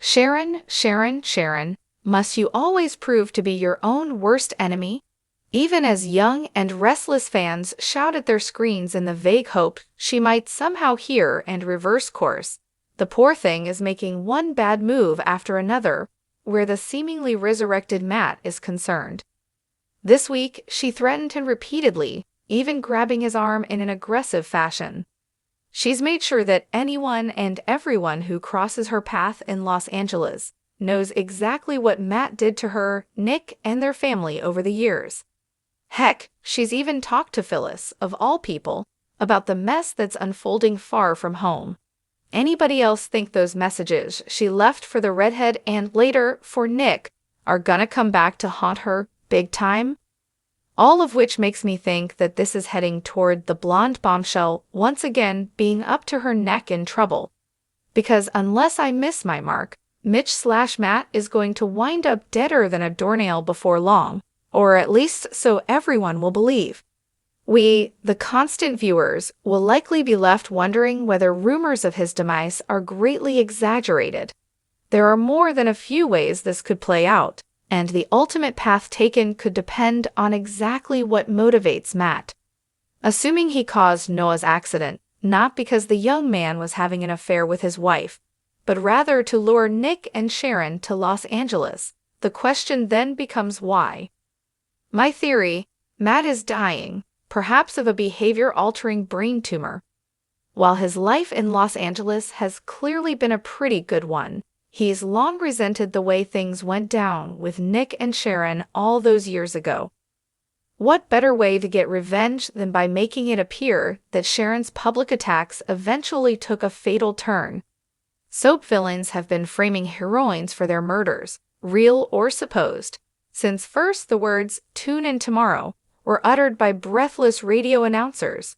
Sharon, Sharon, Sharon, must you always prove to be your own worst enemy? Even as young and restless fans shout at their screens in the vague hope she might somehow hear and reverse course, the poor thing is making one bad move after another where the seemingly resurrected Matt is concerned. This week, she threatened him repeatedly, even grabbing his arm in an aggressive fashion. She's made sure that anyone and everyone who crosses her path in Los Angeles knows exactly what Matt did to her, Nick, and their family over the years. Heck, she's even talked to Phyllis, of all people, about the mess that's unfolding far from home. Anybody else think those messages she left for the redhead and later for Nick are gonna come back to haunt her big time? All of which makes me think that this is heading toward the blonde bombshell once again being up to her neck in trouble. Because unless I miss my mark, Mitch/Matt is going to wind up deader than a doornail before long, or at least so everyone will believe. We, the constant viewers, will likely be left wondering whether rumors of his demise are greatly exaggerated. There are more than a few ways this could play out, and the ultimate path taken could depend on exactly what motivates Matt. Assuming he caused Noah's accident, not because the young man was having an affair with his wife, but rather to lure Nick and Sharon to Los Angeles, the question then becomes why. My theory, Matt is dying, perhaps of a behavior-altering brain tumor. While his life in Los Angeles has clearly been a pretty good one, he's long resented the way things went down with Nick and Sharon all those years ago. What better way to get revenge than by making it appear that Sharon's public attacks eventually took a fatal turn? Soap villains have been framing heroines for their murders, real or supposed, since first the words "tune in tomorrow" were uttered by breathless radio announcers.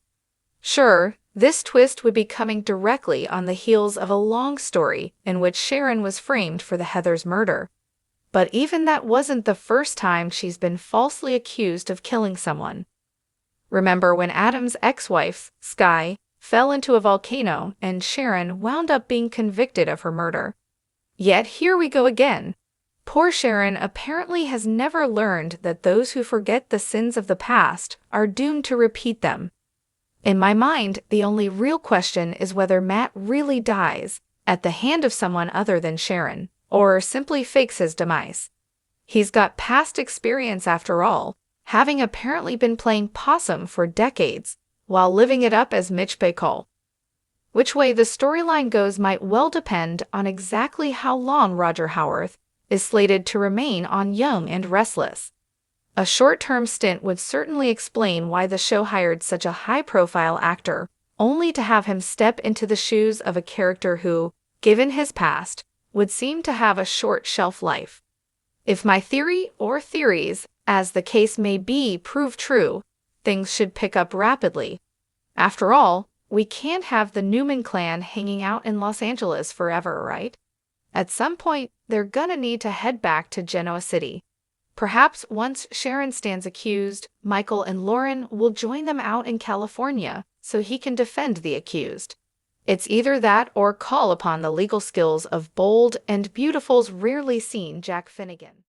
Sure, this twist would be coming directly on the heels of a long story in which Sharon was framed for the Heathers murder. But even that wasn't the first time she's been falsely accused of killing someone. Remember when Adam's ex-wife, Sky, fell into a volcano and Sharon wound up being convicted of her murder? Yet here we go again. Poor Sharon apparently has never learned that those who forget the sins of the past are doomed to repeat them. In my mind, the only real question is whether Matt really dies at the hand of someone other than Sharon, or simply fakes his demise. He's got past experience after all, having apparently been playing possum for decades, while living it up as Mitch Bacall. Which way the storyline goes might well depend on exactly how long Roger Howarth is slated to remain on Young and Restless. A short-term stint would certainly explain why the show hired such a high-profile actor, only to have him step into the shoes of a character who, given his past, would seem to have a short shelf life. If my theory or theories, as the case may be, prove true, things should pick up rapidly. After all, we can't have the Newman clan hanging out in Los Angeles forever, right? At some point, they're gonna need to head back to Genoa City. Perhaps once Sharon stands accused, Michael and Lauren will join them out in California so he can defend the accused. It's either that or call upon the legal skills of bold and beautiful's rarely seen Jack Finnegan.